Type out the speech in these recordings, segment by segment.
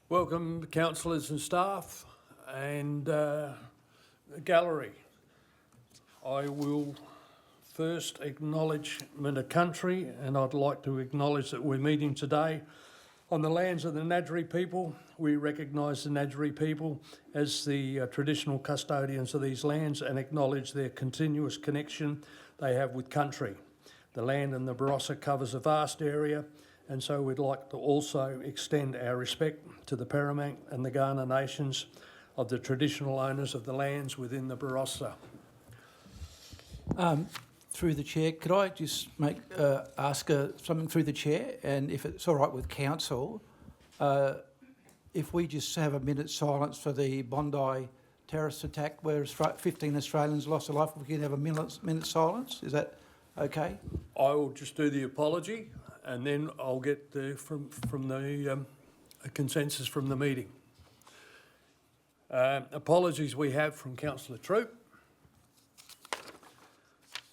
Welcome councillors and staff and the gallery. I will first acknowledge the country, and I'd like to acknowledge that we're meeting today on the lands of the Nadri people. We recognise the Nadri people as the traditional custodians of these lands and acknowledge their continuous connection they have with country. The land in the Barossa covers a vast area, and so we'd like to also extend our respect to the Paramount and the Kaurna nations of the traditional owners of the lands within the Barossa. Through the chair, could I just ask something through the chair, and if it's all right with council, if we just have a minute's silence for the Bondi terrorist attack where 15 Australians lost their life, we can have a minute's silence, is that okay? I will just do the apology and then I'll get from the consensus from the meeting. Apologies we have from Councillor Troop.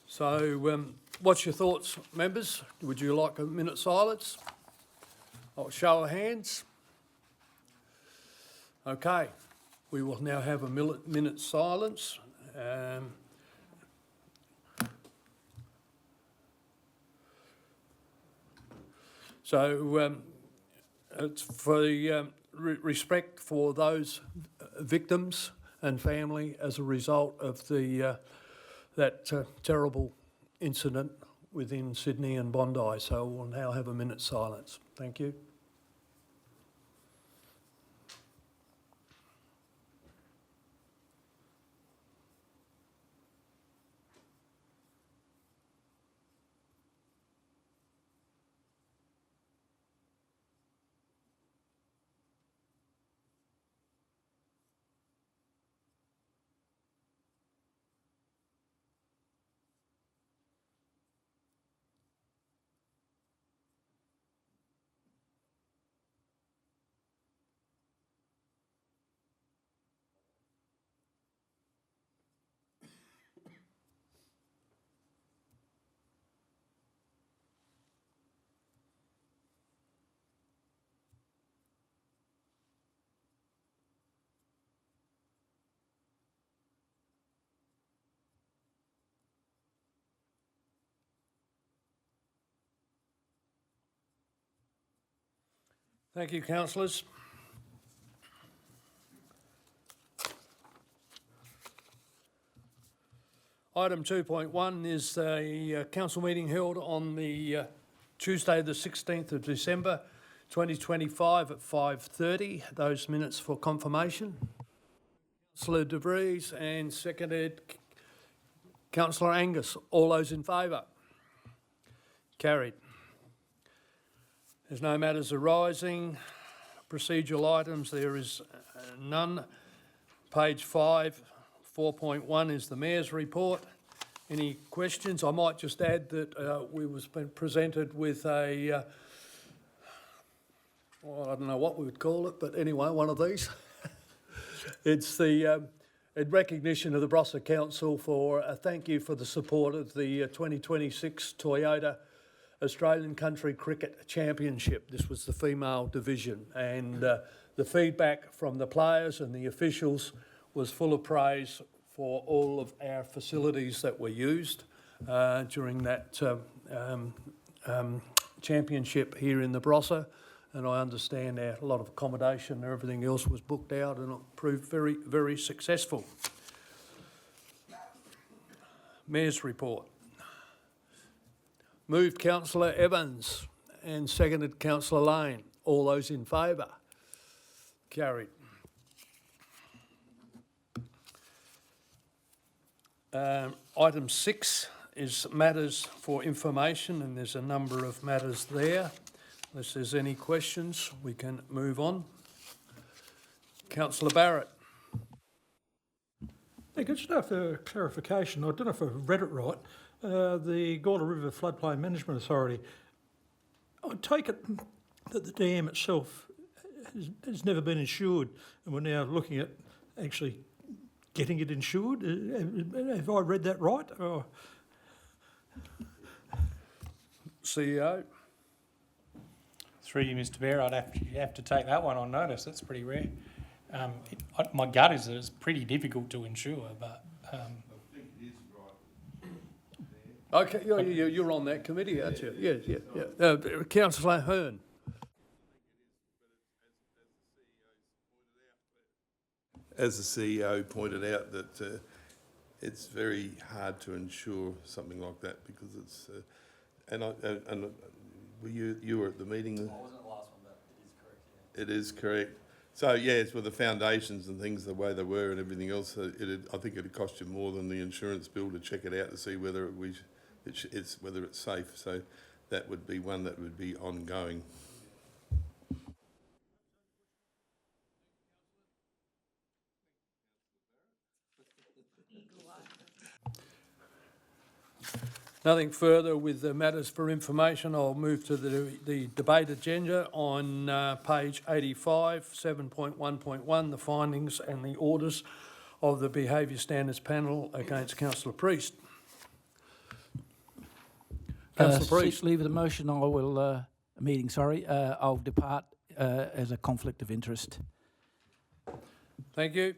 So what's your thoughts, members? Would you like a minute's silence? Or show of hands? Okay, we will now have a minute's silence. So it's for the respect for those victims and family as a result of the that terrible incident within Sydney and Bondi. So we'll now have a minute's silence. Thank you. Thank you, councillors. Item 2.1 is a council meeting held on the Tuesday the 16th of December 2025 at 5:30. Those minutes for confirmation. Councillor De Vries and seconded Councillor Angus. All those in favour? Carried. There's no matters arising. Procedural items, there is none. Page 5, 4.1 is the Mayor's report. Any questions? I might just add that we was presented with a, well, I don't know what we would call it, but anyway, one of these. It's the in recognition of the Barossa Council for a thank you for the support of the 2026 Toyota Australian Country Cricket Championship. This was the female division, and the feedback from the players and the officials was full of praise for all of our facilities that were used during that championship here in the Barossa. And I understand a lot of accommodation and everything else was booked out, and it proved very, very successful. Mayor's report. Moved Councillor Evans and seconded Councillor Lane. All those in favour? Carried. Item 6 is matters for information, and there's a number of matters there. Unless there's any questions, we can move on. Councillor Barrett. Hey, just after clarification, I don't know if I've read it right. The Gawler River Floodplain Management Authority, I take it that the dam itself has never been insured, and we're now looking at actually getting it insured. Have I read that right? Or... CEO. Through you, Mr Mayor, I'd have to take that one on notice. That's pretty rare. My gut is that it's pretty difficult to ensure, but Okay, you're on that committee, aren't you? Yeah. Councillor Hearn. As the CEO pointed out, that it's very hard to ensure something like that because it's, were you were at the meeting? I wasn't at the last one, but it is correct, yeah. It is correct. So yes, with the foundations and things the way they were and everything else, I think it'd cost you more than the insurance bill to check it out to see whether whether it's safe. So that would be one that would be ongoing. Nothing further with the matters for information. I'll move to the debate agenda on page 85, 7.1.1, the findings and the orders of the Behaviour Standards Panel against Councillor Priest. Councillor Priest. Leave of the motion, I will, I'll depart as a conflict of interest. Thank you.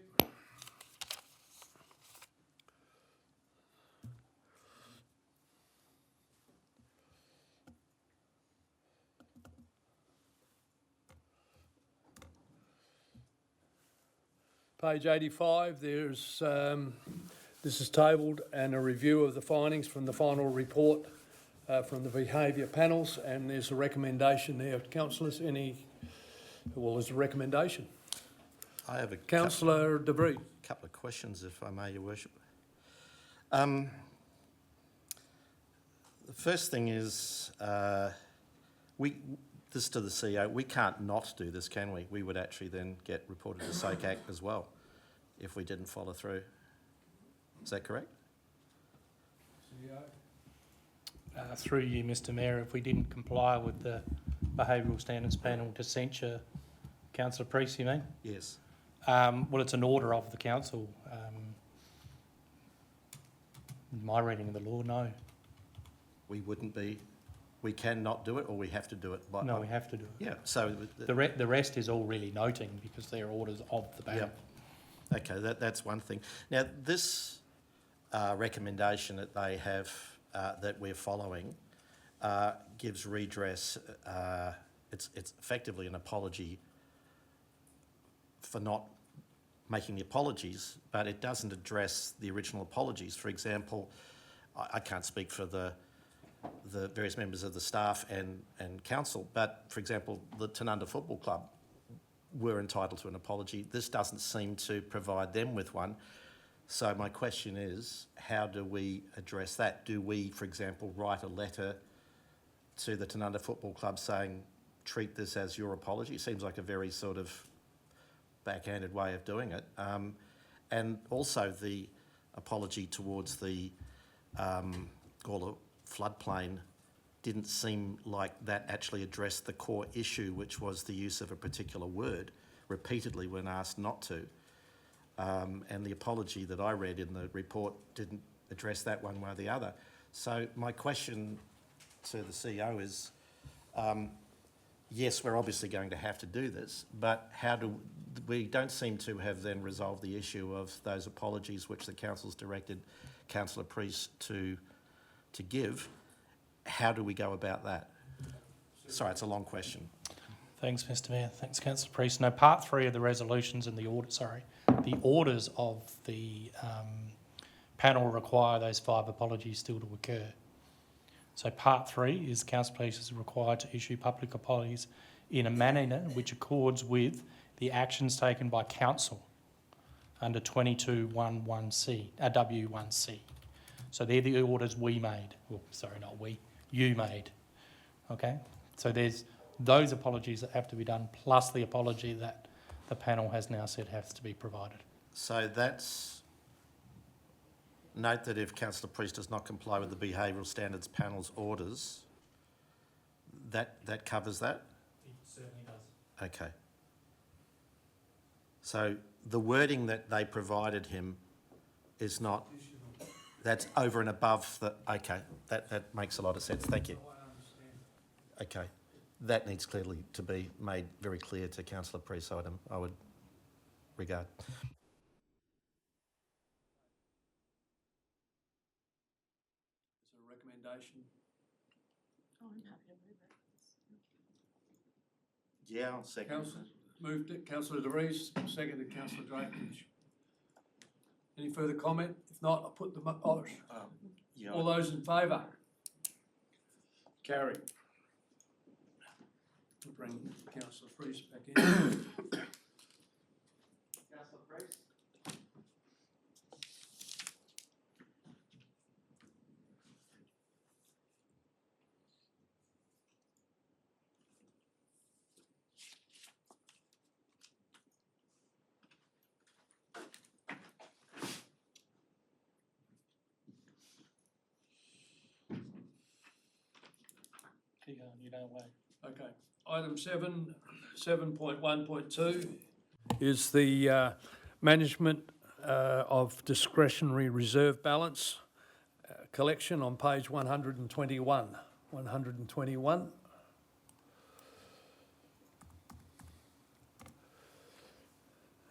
Page 85, this is tabled, and a review of the findings from the final report from the behaviour panels, and there's a recommendation there. Councillors, there's a recommendation. I have a Councillor Debris. couple of questions, if I may, Your Worship. The first thing is, this to the CEO, we can't not do this, can we? We would actually then get reported to SOCAC as well if we didn't follow through. Is that correct? through you, Mr Mayor, if we didn't comply with the Behavioural Standards Panel to censure Councillor Priest, you mean? Yes. Well, it's an order of the council. My reading of the law, no. We wouldn't be, we cannot do it, or we have to do it? No, we have to do it. Yeah, so... The rest is all really noting because they're orders of the panel. Yeah. Okay, that's one thing. Now, this recommendation that they have, that we're following, gives redress. It's effectively an apology for not making the apologies, but it doesn't address the original apologies. For example, I can't speak for the various members of the staff and council, but for example, the Tanunda Football Club were entitled to an apology. This doesn't seem to provide them with one. So my question is, how do we address that? Do we, for example, write a letter to the Tanunda Football Club saying, treat this as your apology? It seems like a very sort of backhanded way of doing it. And also the apology towards the Gawler floodplain didn't seem like that actually addressed the core issue, which was the use of a particular word repeatedly when asked not to. And the apology that I read in the report didn't address that one way or the other. So my question to the CEO is, yes, we're obviously going to have to do this, but we don't seem to have then resolved the issue of those apologies which the council's directed Councillor Priest to give. How do we go about that? Sorry, it's a long question. Thanks, Mr Mayor. Thanks, Councillor Priest. No, part 3 of the resolutions and the orders of the panel require those 5 apologies still to occur. So part 3 is Council Priest is required to issue public apologies in a manner which accords with the actions taken by Council under 22.11C, W1C. So they're the orders we made. Well, sorry, not we, you made. Okay? So there's those apologies that have to be done, plus the apology that the panel has now said has to be provided. So that's... Note that if Councillor Priest does not comply with the Behavioural Standards Panel's orders, that covers that? It certainly does. Okay. So the wording that they provided him is not... That's over and above the... Okay, that makes a lot of sense. Thank you. Okay. that needs clearly to be made very clear to Councillor Priest, I would regard. Is there a recommendation? Oh, I'm happy to move it. Yeah, I'll second. Moved it, councillor De Vries, seconded councillor Drakeridge. Any further comment? If not, I'll put them up. Oh, Yeah, all those in favour? Carried. We'll bring councillor Priest back in. Councillor Priest? Keep going, you don't wait. Okay. Item 7.1.2 is the management of discretionary reserve balance collection on page 121. 121.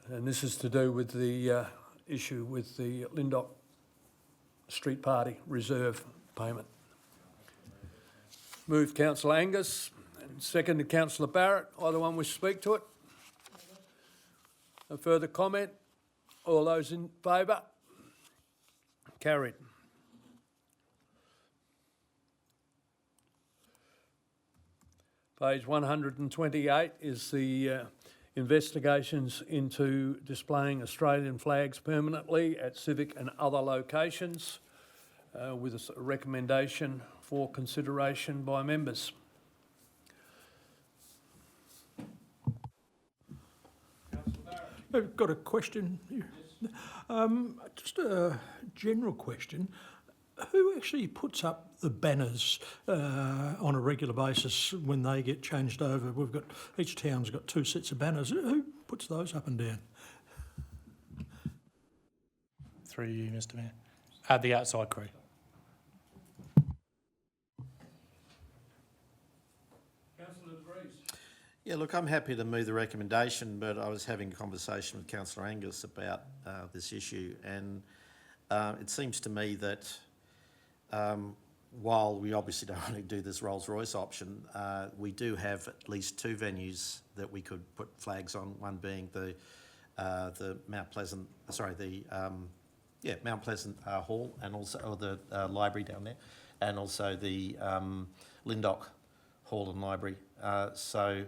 And this is to do with the issue with the Lindop Street Party reserve payment. Moved councillor Angus and seconded councillor Barrett. Either one wish to speak to it? A further comment? All those in favour? Carried. Page 128 is the investigations into displaying Australian flags permanently at civic and other locations with a recommendation for consideration by members. I've got a question here. Just a general question. Who actually puts up the banners on a regular basis when they get changed over? Each town's got 2 sets of banners. Who puts those up and down? Through you, Mr Mayor. The outside crew. Councillor De Vries. Yeah, look, I'm happy to move the recommendation, but I was having a conversation with Councillor Angus about this issue, and it seems to me that while we obviously don't want to do this Rolls-Royce option, we do have at least 2 venues that we could put flags on. One being the Mount Pleasant, Mount Pleasant Hall, and also the library down there, and also the Lindock Hall and Library. So,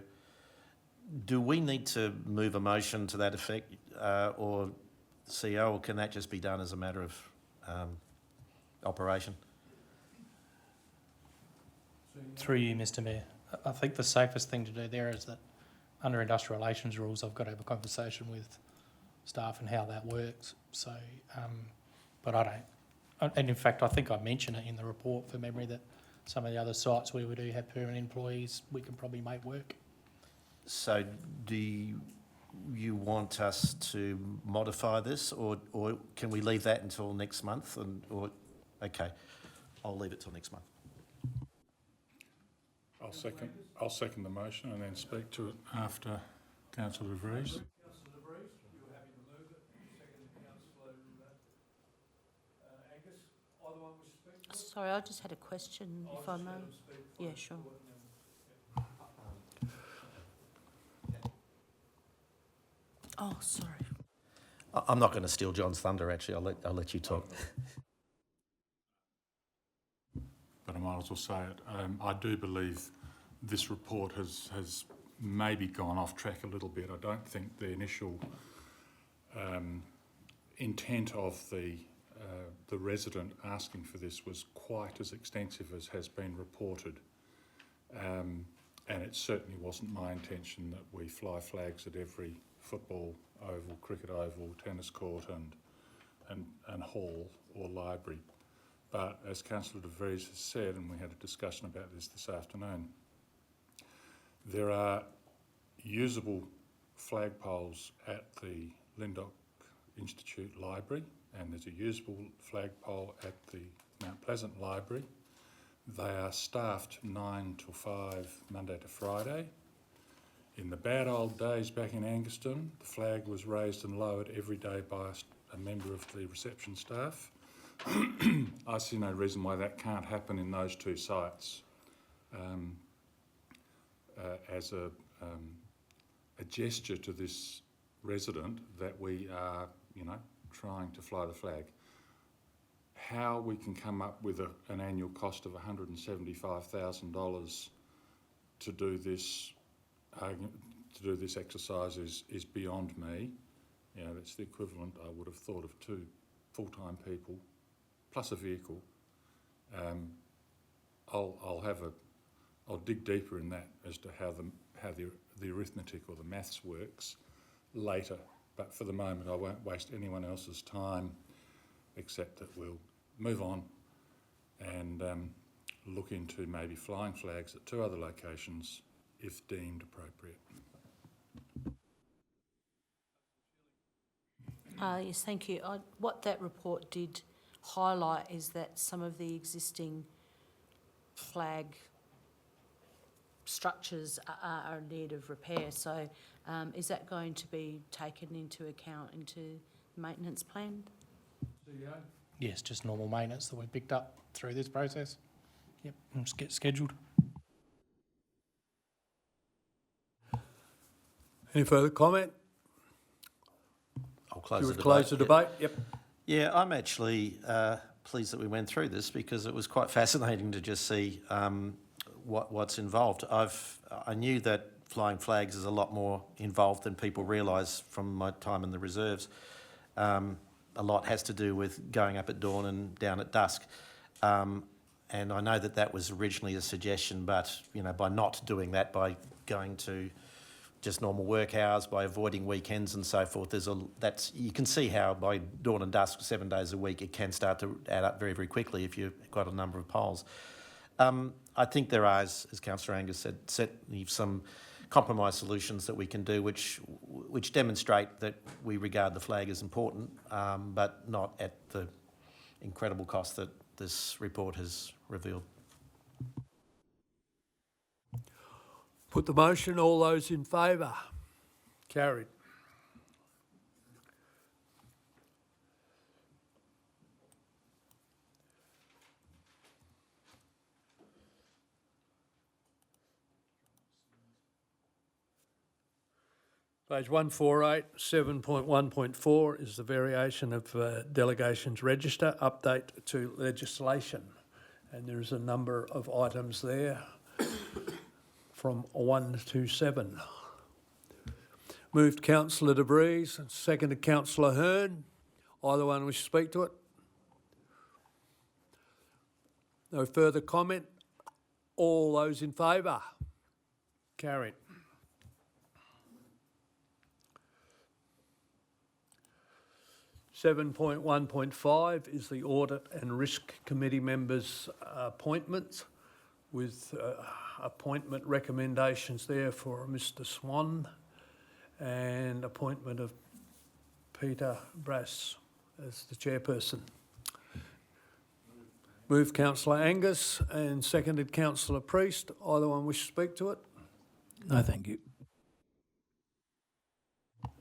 do we need to move a motion to that effect, or CEO, or can that just be done as a matter of operation? Through you, Mr Mayor. I think the safest thing to do there is that under industrial relations rules, I've got to have a conversation with staff and how that works. So, but I don't. And in fact, I think I mentioned it in the report for memory that some of the other sites where we do have permanent employees, we can probably make work. So do you want us to modify this, or can we leave that until next month? Okay, I'll leave it till next month. I'll second the motion and then speak to it after Councillor De Vries. Councillor De Vries, you were happy to move it. Seconded councillor Angus. Either one wish to speak to it? Sorry, I just had a question, if I may. Yeah, sure. Oh, sorry. I'm not going to steal John's thunder, actually. I'll let you talk. But I might as well say it. I do believe this report has maybe gone off track a little bit. I don't think the initial intent of the resident asking for this was quite as extensive as has been reported. And it certainly wasn't my intention that we fly flags at every football oval, cricket oval, tennis court and hall or library. But as Councillor De Vries has said, and we had a discussion about this afternoon, there are usable flagpoles at the Lindop Institute Library, and there's a usable flagpole at the Mount Pleasant Library. They are staffed 9 till 5 Monday to Friday. In the bad old days back in Anguston, the flag was raised and lowered every day by a member of the reception staff. I see no reason why that can't happen in those two sites. As a gesture to this resident that we are, trying to fly the flag. How we can come up with an annual cost of $175,000 to do this exercise is beyond me. That's the equivalent, I would have thought, of 2 full-time people plus a vehicle. I'll dig deeper in that as to how the arithmetic or the maths works later. But for the moment, I won't waste anyone else's time, except that we'll move on and look into maybe flying flags at 2 other locations if deemed appropriate. Yes, thank you. What that report did highlight is that some of the existing flag structures are in need of repair. So is that going to be taken into account into the maintenance plan? Yes, just normal maintenance that we picked up through this process. Yep, and just get scheduled. Any further comment? I'll close You the would debate. close the debate? Yep. Yeah, I'm actually pleased that we went through this because it was quite fascinating to just see what's involved. I knew that flying flags is a lot more involved than people realise from my time in the reserves. A lot has to do with going up at dawn and down at dusk. And I know that was originally a suggestion, but by not doing that, by going to just normal work hours, by avoiding weekends and so forth, you can see how by dawn and dusk, 7 days a week, it can start to add up very, very quickly if you've got a number of poles. I think there are, as Councillor Angus said, certainly some compromise solutions that we can do which demonstrate that we regard the flag as important, but not at the incredible cost that this report has revealed. Put the motion. All those in favour? Carried. Page 148, 7.1.4 is the variation of delegations register, update to legislation. And there's a number of items there from 1 to 7. Moved Councillor De Vries, seconded Councillor Hearn. Either one wish to speak to it? No further comment? All those in favour? Carried. (7.1.5) is the Audit and Risk Committee members' appointments, with appointment recommendations there for Mr Swan and appointment of Peter Brass as the chairperson. Moved Councillor Angus and seconded Councillor Priest. Either one wish to speak to it? No, thank you.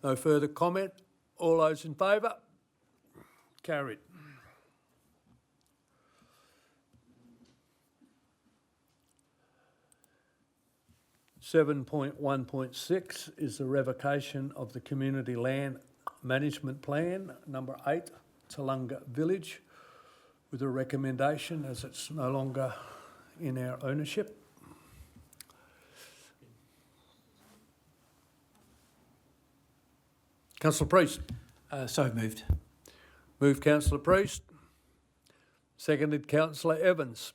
No further comment? All those in favour? Carried. (7.1.6) is the revocation of the Community Land Management Plan, number 8, Talunga Village, with a recommendation as it's no longer in our ownership. Councillor Priest. So moved. Moved Councillor Priest, seconded Councillor Evans.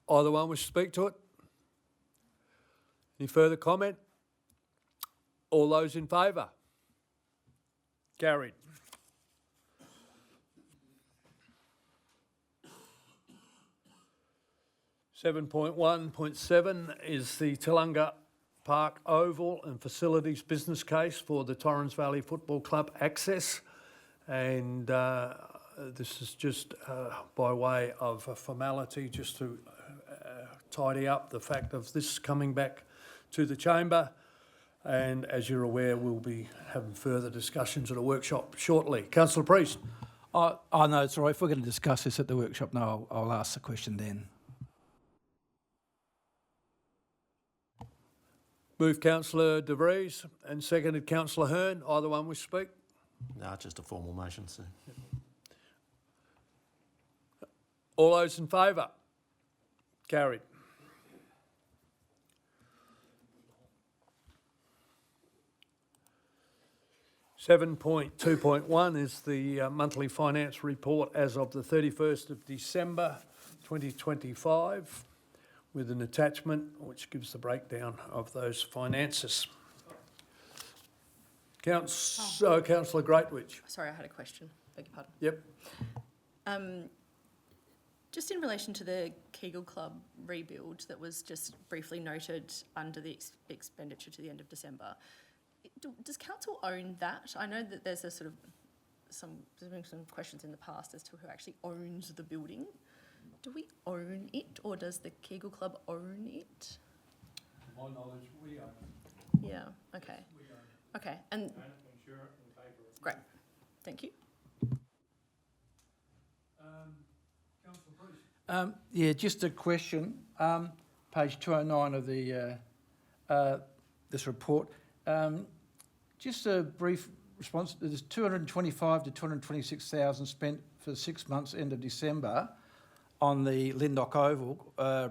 Either one wish to speak to it? Any further comment? All those in favour? Carried. (7.1.7) is the Talunga Park Oval and Facilities business case for the Torrens Valley Football Club access. And this is just by way of a formality, just to tidy up the fact of this coming back to the chamber. And as you're aware, we'll be having further discussions at a workshop shortly. Councillor Priest. Oh, no, it's all right. If we're going to discuss this at the workshop, no, I'll ask the question then. Moved Councillor De Vries and seconded Councillor Hearn. Either one wish to speak? No, just a formal motion, sir. All those in favour? Carried. Seven point 2.1 is the monthly finance report as of the 31st of December 2025, with an attachment which gives the breakdown of those finances. Councillor Greatwich. Sorry, I had a question. Beg your pardon. Yep. Just in relation to the Kegel Club rebuild that was just briefly noted under the expenditure to the end of December, does council own that? I know that there's a sort of there's been some questions in the past as to who actually owns the building. Do we own it, or does the Kegel Club own it? To my knowledge, we own it. Yeah. Okay. We own it. Okay. And great. Thank you. Councillor Priest. Yeah, just a question. Page 209 of the this report. Just a brief response. There's 225 to 226,000 spent for the 6 months end of December on the Lindock Oval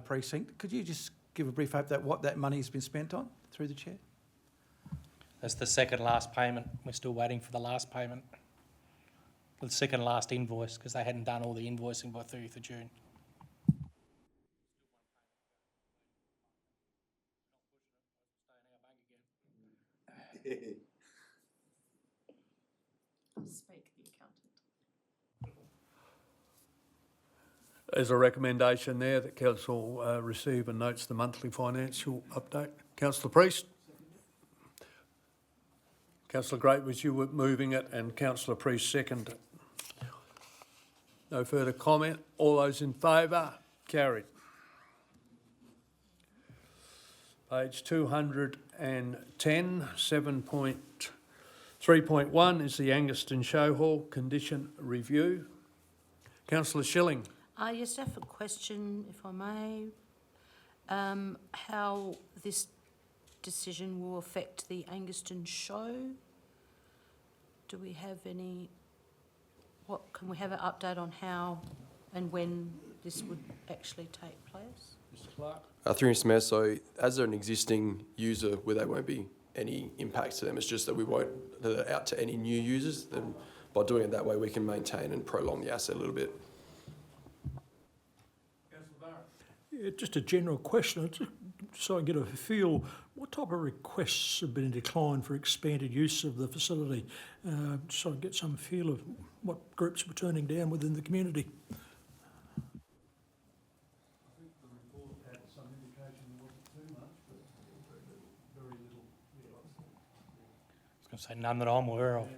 precinct. Could you just give a brief update what that money has been spent on through the chair? That's the second last payment. We're still waiting for the last payment. The second last invoice, because they hadn't done all the invoicing by 30th of June. Speak the accountant. There's a recommendation there that council receive and notes the monthly financial update. Councillor Priest. Councillor Greatwich, you were moving it, and Councillor Priest seconded it. No further comment. All those in favour? Carried. Page 210, 7.3.1 is the Anguston Show Hall condition review. Councillor Schilling. I just have a question, if I may. How this decision will affect the Anguston show? Do we have any, can we have an update on how and when this would actually take place? Mr Clark. Through Mr Mayor, so as they're an existing user where there won't be any impact to them, it's just that we won't let it out to any new users. Then by doing it that way, we can maintain and prolong the asset a little bit. Yeah, just a general question, just so I can get a feel, what type of requests have been declined for expanded use of the facility? So I can get some feel of what groups were turning down within the community. I think the report had some indication there wasn't too much, but very little. Yeah. I was going to say none that I'm aware of.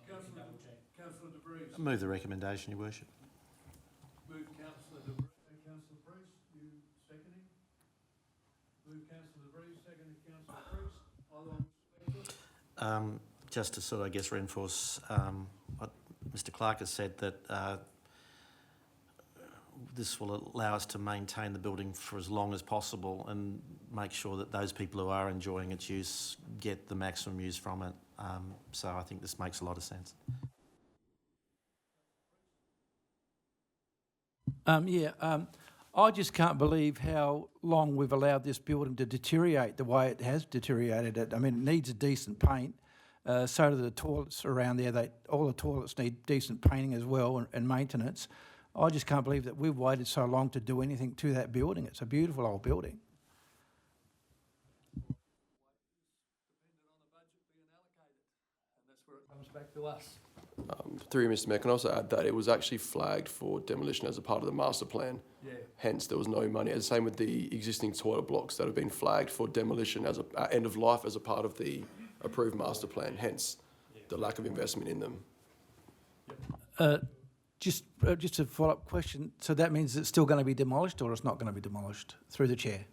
Councillor De Vries. Move the recommendation, Your Worship. Move Councillor De Vries. Councillor Priest, you seconding? Move Councillor De Vries, seconded Councillor Priest. Either one. Just to sort of, I guess, reinforce what Mr Clark has said, that this will allow us to maintain the building for as long as possible and make sure that those people who are enjoying its use get the maximum use from it. So I think this makes a lot of sense. I just can't believe how long we've allowed this building to deteriorate the way it has deteriorated. I mean, it needs a decent paint. So do the toilets around there. All the toilets need decent painting as well and maintenance. I just can't believe that we've waited so long to do anything to that building. It's a beautiful old building. Dependent on the budget being allocated, and that's where it comes back to us. Through you, Mr Mayor, can I also add that it was actually flagged for demolition as a part of the master plan. Yeah. Hence, there was no money. And same with the existing toilet blocks that have been flagged for demolition as end of life as a part of the approved master plan. Hence, the lack of investment in them. Just a follow-up question. So that means it's still going to be demolished, or it's not going to be demolished? Through the chair.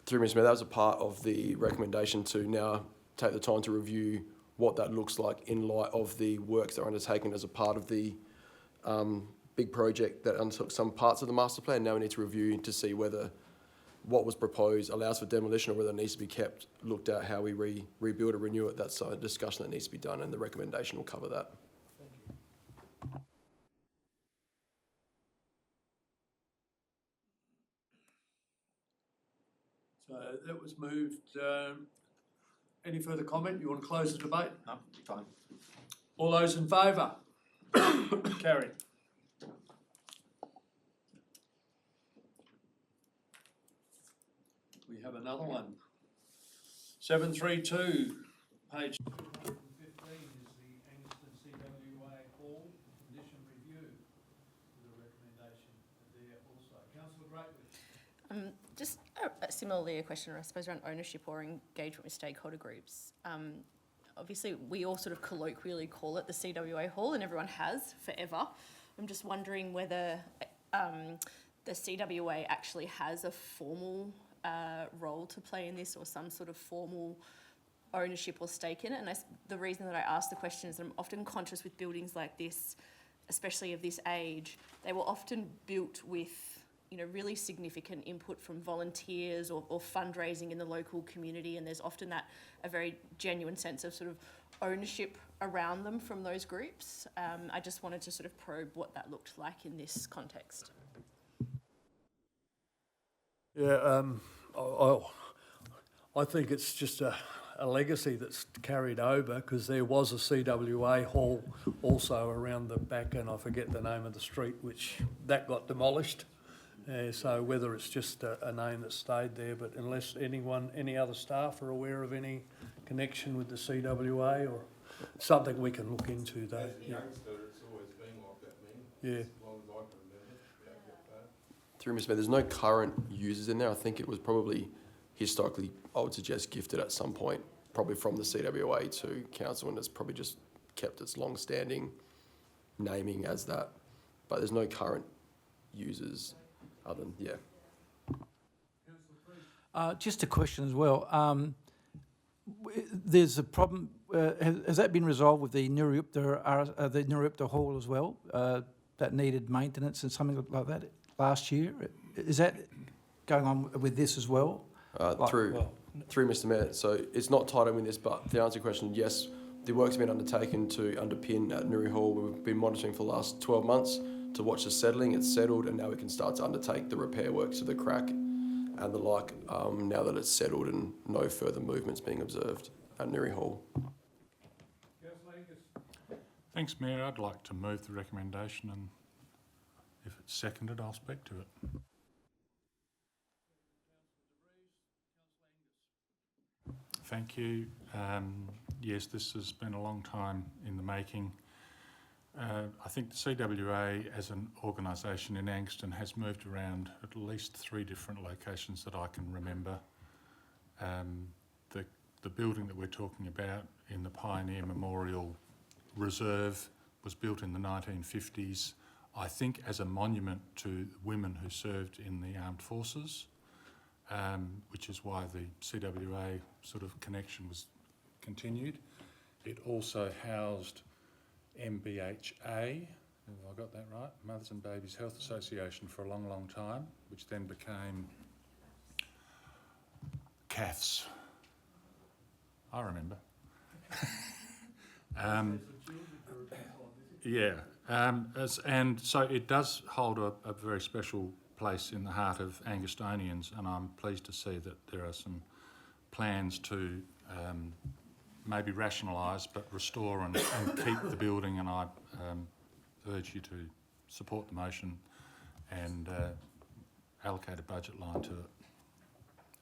Through Mr. Mayor, that was a part of the recommendation to now take the time to review what that looks like in light of the works that are undertaken as a part of the big project that undertook some parts of the master plan. Now we need to review to see whether what was proposed allows for demolition or whether it needs to be kept, looked at how we rebuild or renew it. That's a discussion that needs to be done, and the recommendation will cover that. So that was moved. Any further comment? You want to close the debate? No, fine. All those in favour? Carried. We have another one. 732, page 15 is the Angaston CWA Hall condition review with a recommendation there also. Councillor Greatwood. Just similarly a question, I suppose, around ownership or engagement with stakeholder groups. Obviously, we all sort of colloquially call it the CWA Hall, and everyone has forever. I'm just wondering whether the CWA actually has a formal role to play in this, or some sort of formal ownership or stake in it. And the reason that I ask the question is that I'm often conscious with buildings like this, especially of this age, they were often built with, you know, really significant input from volunteers or fundraising in the local community, and there's often a very genuine sense of sort of ownership around them from those groups. I just wanted to sort of probe what that looked like in this context. Yeah, I think it's just a legacy that's carried over, because there was a CWA hall also around the back, and I forget the name of the street, which that got demolished. So whether it's just a name that stayed there, but unless any other staff are aware of any connection with the CWA, or something we can look into though. As a youngster, it's always been like that, man. Yeah. As long as I can remember. Through Mr. Mayor, there's no current users in there. I think it was probably historically, I would suggest, gifted at some point, probably from the CWA to council, and it's probably just kept its long-standing naming as that. But there's no current users other than, yeah. Just a question as well. There's a problem. Has that been resolved with the Nurupta Hall as well? That needed maintenance and something like that last year. Is that going on with this as well? Through Mr. Mayor. So it's not tied in with this, but to answer your question, yes, the work's been undertaken to underpin at Nuri Hall. We've been monitoring for the last 12 months to watch the settling. It's settled, and now we can start to undertake the repair works to the crack and the like, now that it's settled and no further movements being observed at Nuri Hall. Thanks, Mayor. I'd like to move the recommendation, and if it's seconded, I'll speak to it. Thank you. Yes, this has been a long time in the making. I think the CWA as an organisation in Angaston has moved around at least 3 different locations that I can remember. The building that we're talking about in the Pioneer Memorial Reserve was built in the 1950s, I think as a monument to women who served in the armed forces, which is why the CWA sort of connection was continued. It also housed MBHA, have I got that right? Mothers and Babies Health Association for a long, long time, which then became CAFS. I remember. And so it does hold a very special place in the heart of Angastonians, and I'm pleased to see that there are some plans to maybe rationalise but restore and keep the building, and I urge you to support the motion and allocate a budget line to it,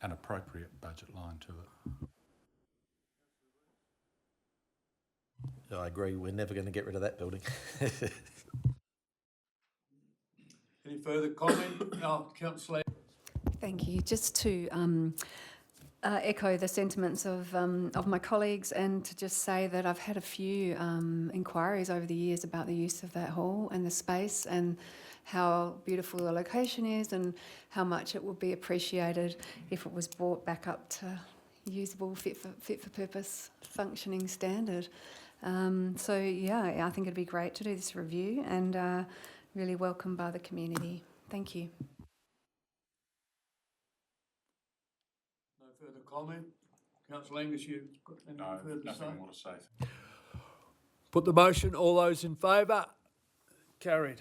an appropriate budget line to it. I agree, we're never going to get rid of that building. Any further comment? Councillor. Thank you. Just to echo the sentiments of my colleagues, and to just say that I've had a few inquiries over the years about the use of that hall and the space, and how beautiful the location is, and how much it would be appreciated if it was brought back up to usable, fit for purpose, functioning standard. So yeah, I think it'd be great to do this review, and really welcomed by the community. Thank you. No further comment. Councillor Angus, you got anything further to say? Nothing more to say. Put the motion. All those in favour? Carried.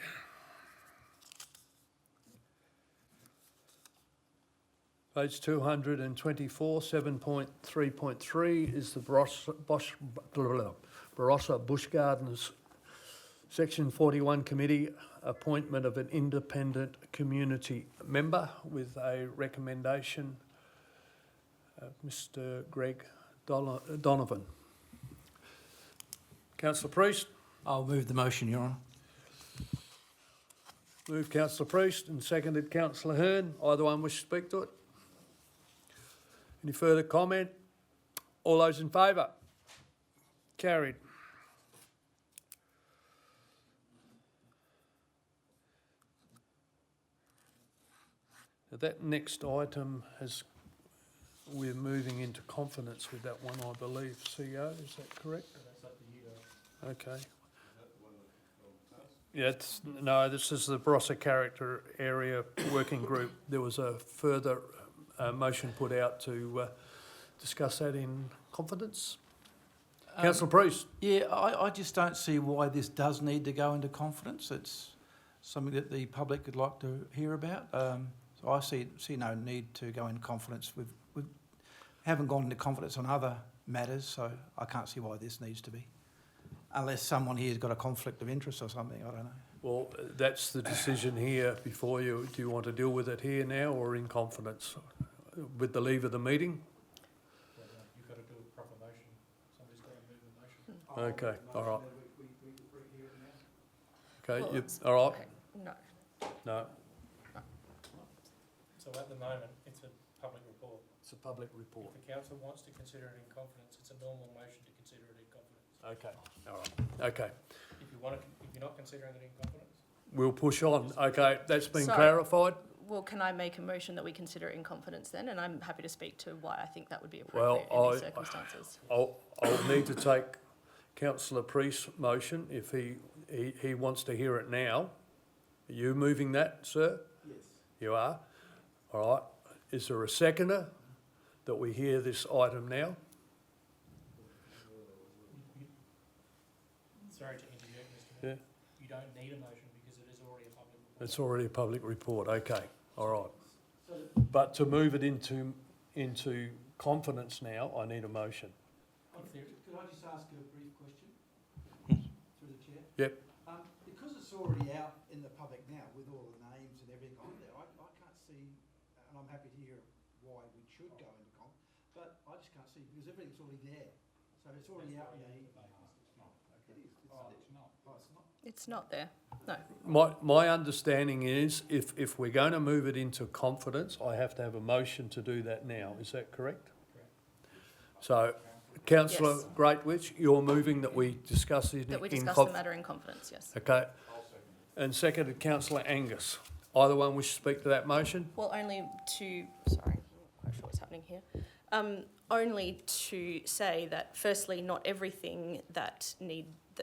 Page 224, 7.3.3 is the Barossa Bush Gardens Section 41 Committee appointment of an independent community member with a recommendation of Mr Greg Donovan. Councillor Priest? I'll move the motion, Your Honour. Moved Councillor Priest and seconded Councillor Hearn. Either one wish to speak to it? Any further comment? All those in favour? Carried. Now that next item we're moving into confidence with that one, I believe, CEO, is that correct? That's up to you guys. Okay. Yeah, this is the Barossa Character Area Working Group. There was a further motion put out to discuss that in confidence. Councillor Priest? Yeah, I just don't see why this does need to go into confidence. It's something that the public would like to hear about. So I see no need to go into confidence. We haven't gone into confidence on other matters, so I can't see why this needs to be. Unless someone here's got a conflict of interest or something, I don't know. Well, that's the decision here before you. Do you want to deal with it here now or in confidence? With the leave of the meeting? You've got to do a proper motion. Somebody's got to move the motion. Okay, all right. Okay, Well, all right? Okay, no. No, So at the moment, it's a public report. it's a public report. If the council wants to consider it in confidence, it's a normal motion to consider it in confidence. Okay, all right, okay. If you're not considering it in confidence, We'll push on. Okay, that's been Sorry. clarified. Well, can I make a motion that we consider it in confidence then? And I'm happy to speak to why I think that would be Well, appropriate in these circumstances. I'll need to take Councillor Priest's motion if he wants to hear it now. Are you moving that, sir? Yes. You are? All right. Is there a seconder that we hear this item now? sorry to interject, Mr Yeah. Mayor. You don't need a motion because it is already a public report. It's already a public report. Okay, all right. But to move it into confidence now, I need a motion. Could I just ask a brief question? Through the chair? Yep. Because it's already out in the public now with all the names and everything on there, I can't see, and I'm happy to hear why we should go into but I just can't see because everything's already there. So it's already out in the... It's not there, no. My understanding is if we're going to move it into confidence, I have to have a motion to do that now. Is that correct? So, Councillor Yes. Greatwich, you're moving that we discuss it That we in discuss conf- the matter in confidence, yes. Okay. And seconded Councillor Angus. Either one wish to speak to that motion? Well, only to, sorry, I'm not sure what's happening here. Only to say that firstly, not everything that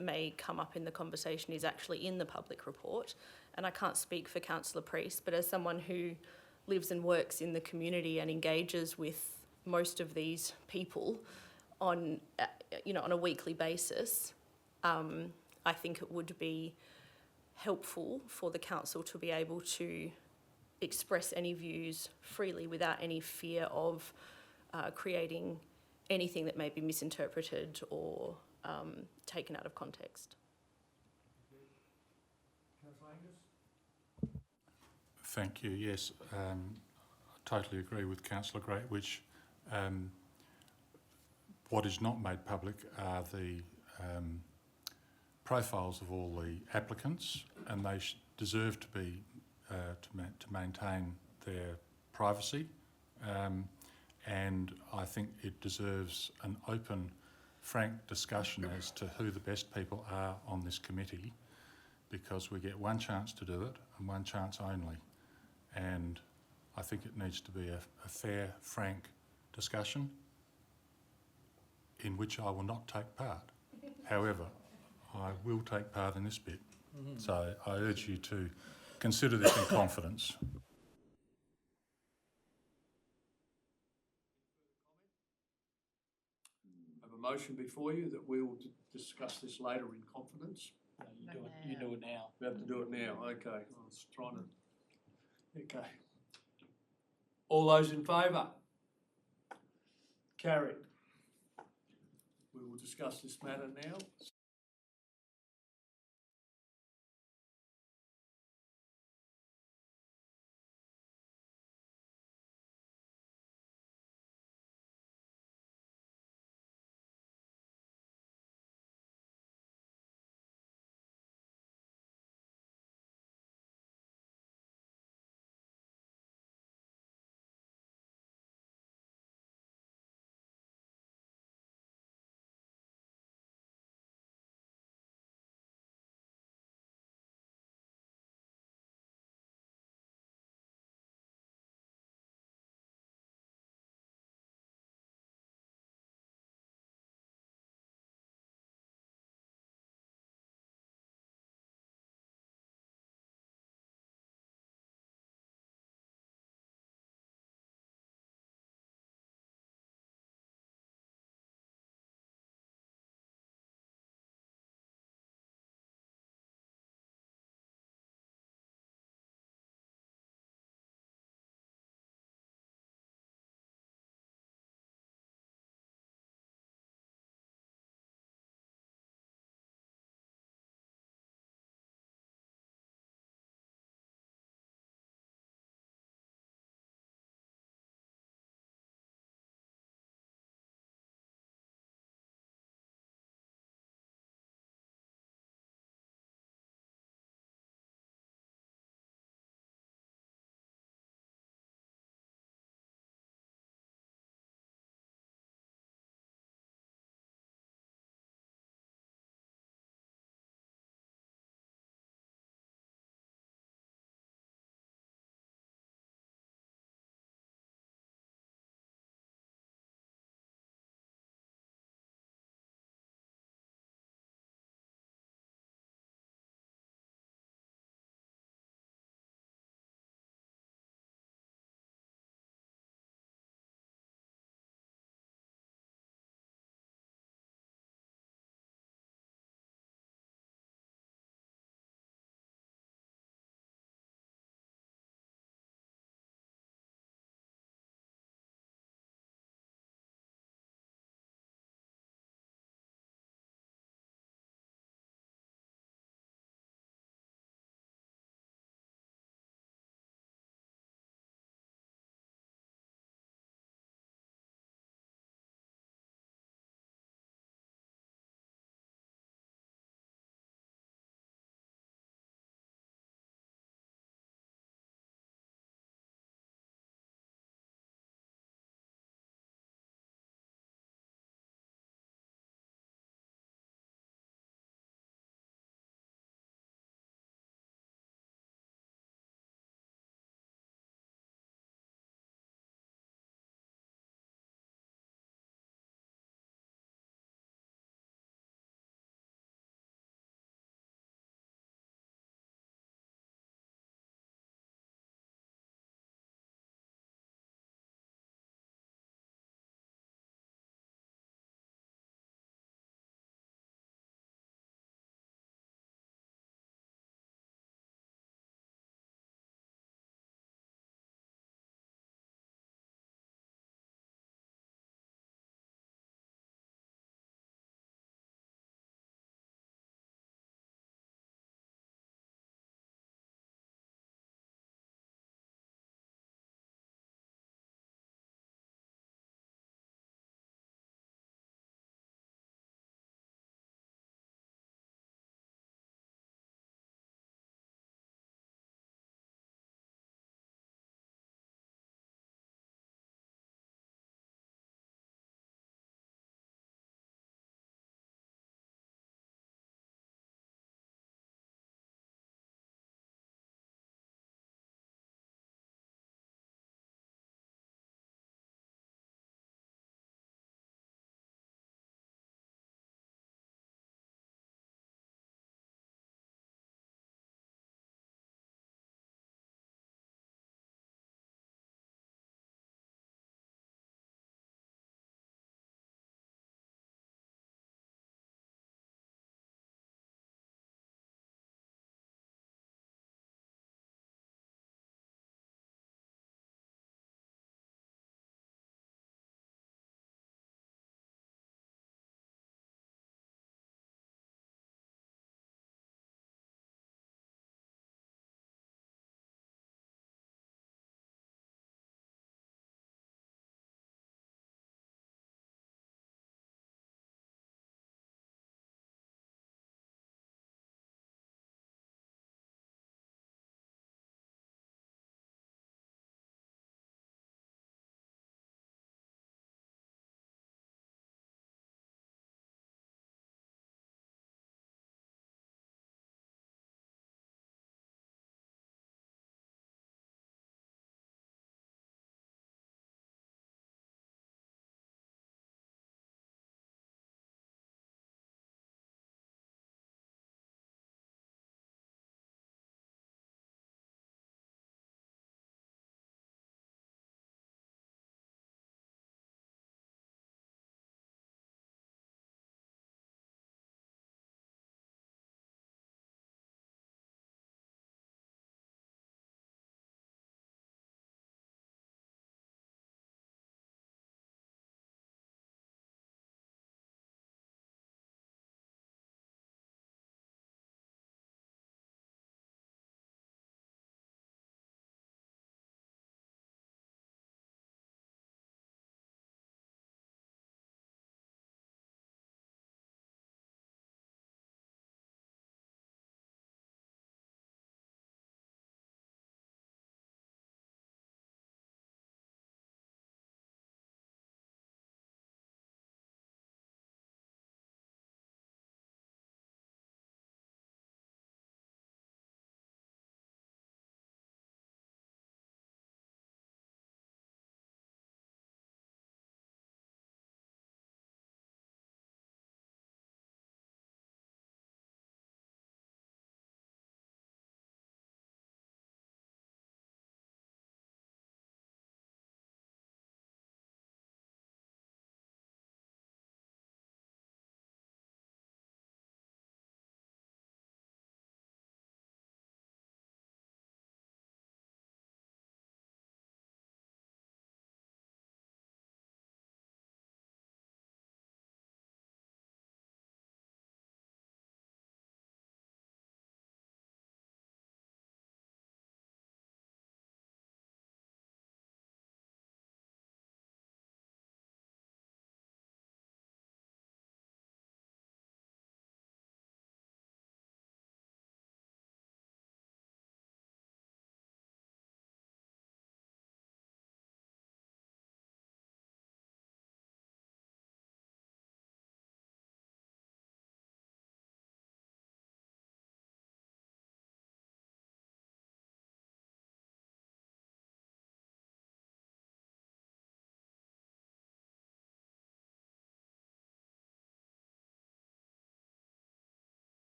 may come up in the conversation is actually in the public report. And I can't speak for Councillor Priest, but as someone who lives and works in the community and engages with most of these people on a weekly basis, I think it would be helpful for the council to be able to express any views freely without any fear of creating anything that may be misinterpreted or taken out of context. Thank you. Yes, I totally agree with Councillor Greatwich. What is not made public are the profiles of all the applicants, and they deserve to be to maintain their privacy. and I think it deserves an open, frank discussion as to who the best people are on this committee, because we get one chance to do it and one chance only. And I think it needs to be a fair, frank discussion in which I will not take part. However, I will take part in this bit. So I urge you to consider this in confidence. I have a motion before you that we will discuss this later in confidence. You do it now. We have to do it now, okay. I was trying to, okay. All those in favour? Carried. We will discuss this matter now.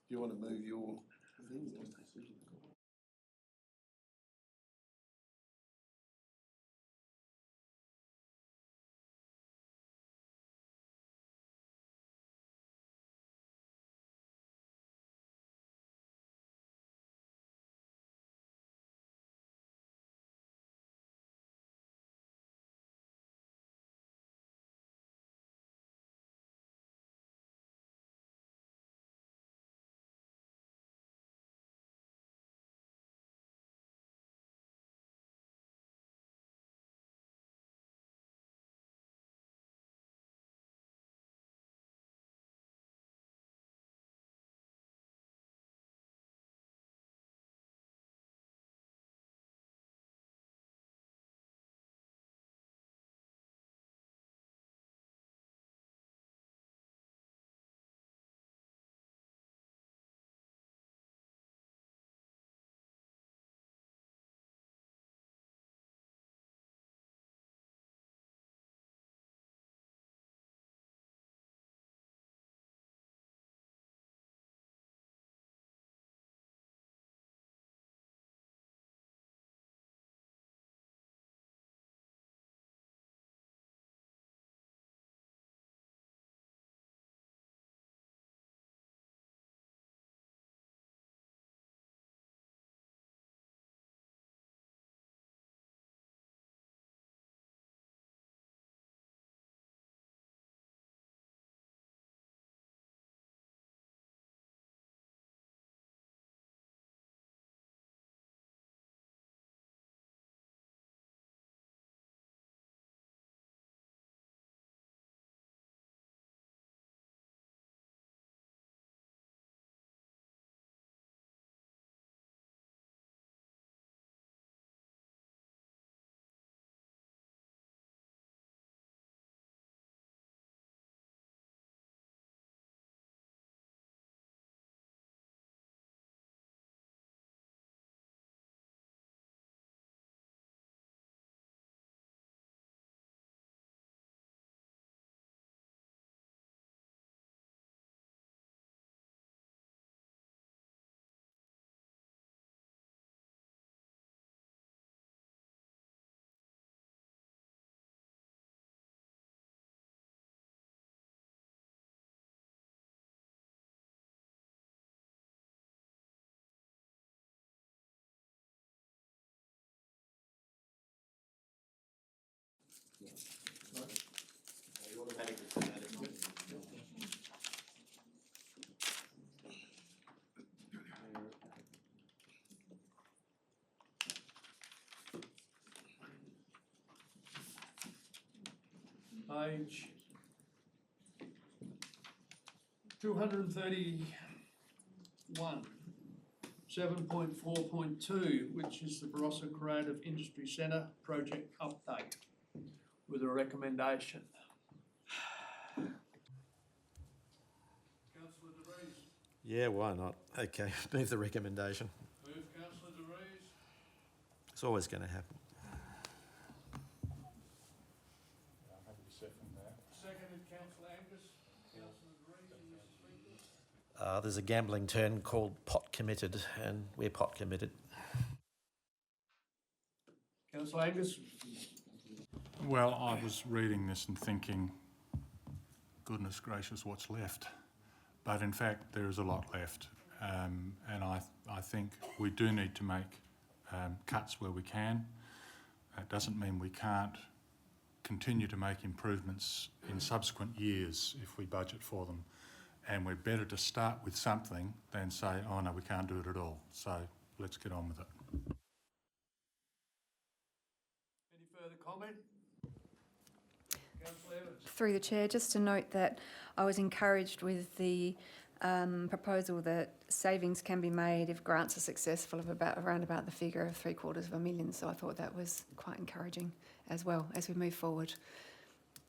you want to move your thing? Page 231, 7.4.2, which is the Barossa Creative Industry Centre project update with a recommendation. Councillor De Vries. Yeah, why not? Okay, move the recommendation. Move, Councillor De Vries. It's always going to happen. I'm happy to second that. Seconded, Councillor Angus. Councillor De Vries, you wish to speak to us? There's a gambling term called pot committed, and we're pot committed. Councillor Angus. Well, I was reading this and thinking, goodness gracious, what's left? But in fact, there is a lot left. And I think we do need to make cuts where we can. That doesn't mean we can't continue to make improvements in subsequent years if we budget for them. And we're better to start with something than say, oh no, we can't do it at all. So let's get on with it. Any further comment? Councillor Evans. Through the chair, just to note that I was encouraged with the proposal that savings can be made if grants are successful of around about the figure of $750,000. So I thought that was quite encouraging as well as we move forward.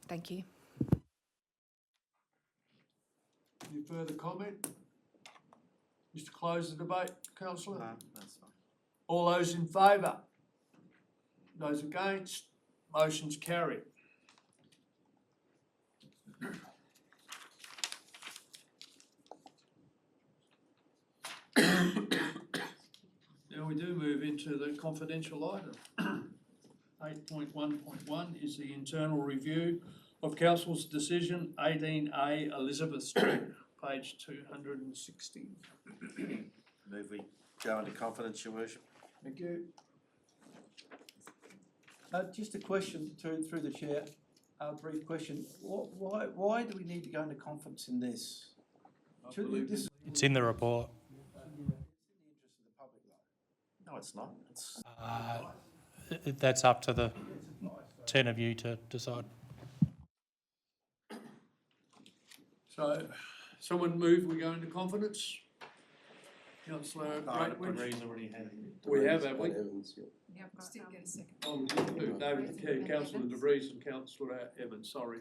Thank you. Any further comment? Just to close the debate, councillor? No, that's fine. All those in favour? Those against? Motion's carried. we do move into the confidential item. 8.1.1 is the internal review of council's decision, 18A Elizabeth Street, page 260. Move we go into confidence, Your Worship. Thank you. Just a question through the chair, a brief question. Why do we need to go into confidence in this? This It's in the report. No, it's not. It's, That's up to the 10 of you to decide. So, someone move, we go into confidence? Councillor Greatwich? already had. We have we? Evans, yeah. Still get a second. Oh, we did do, no, Councillor DeVries and Councillor Evans, sorry.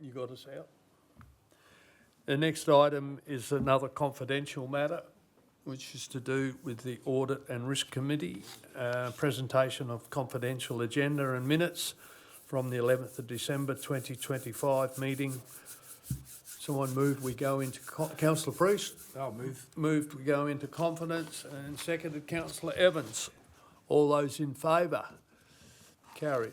You got us out. The next item is another confidential matter, which is to do with the Audit and Risk Committee, presentation of confidential agenda and minutes from the 11th of December 2025 meeting. Someone moved we go into, Councillor Priest? I'll move. Moved we go into confidence, and seconded Councillor Evans. All those in favour? Carried.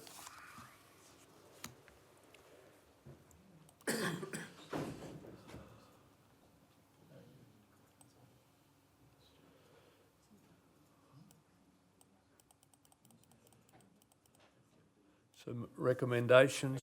Some recommendations.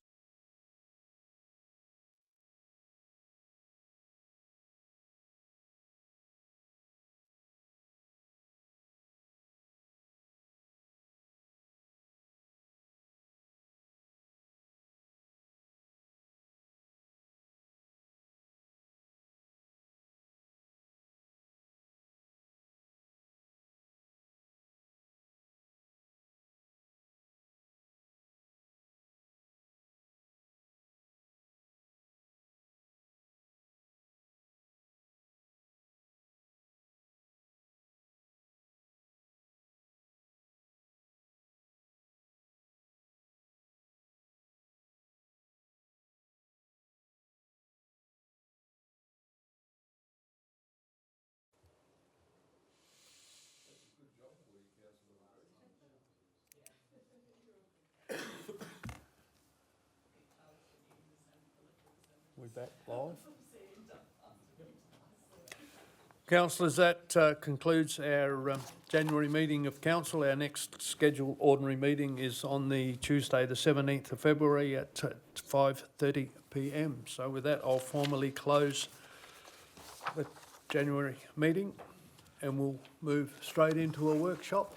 We back live? Councillors, that concludes our January meeting of council. Our next scheduled ordinary meeting is on the Tuesday, the 17th of February at 5:30 p.m. So with that, I'll formally close the January meeting and we'll move straight into a workshop.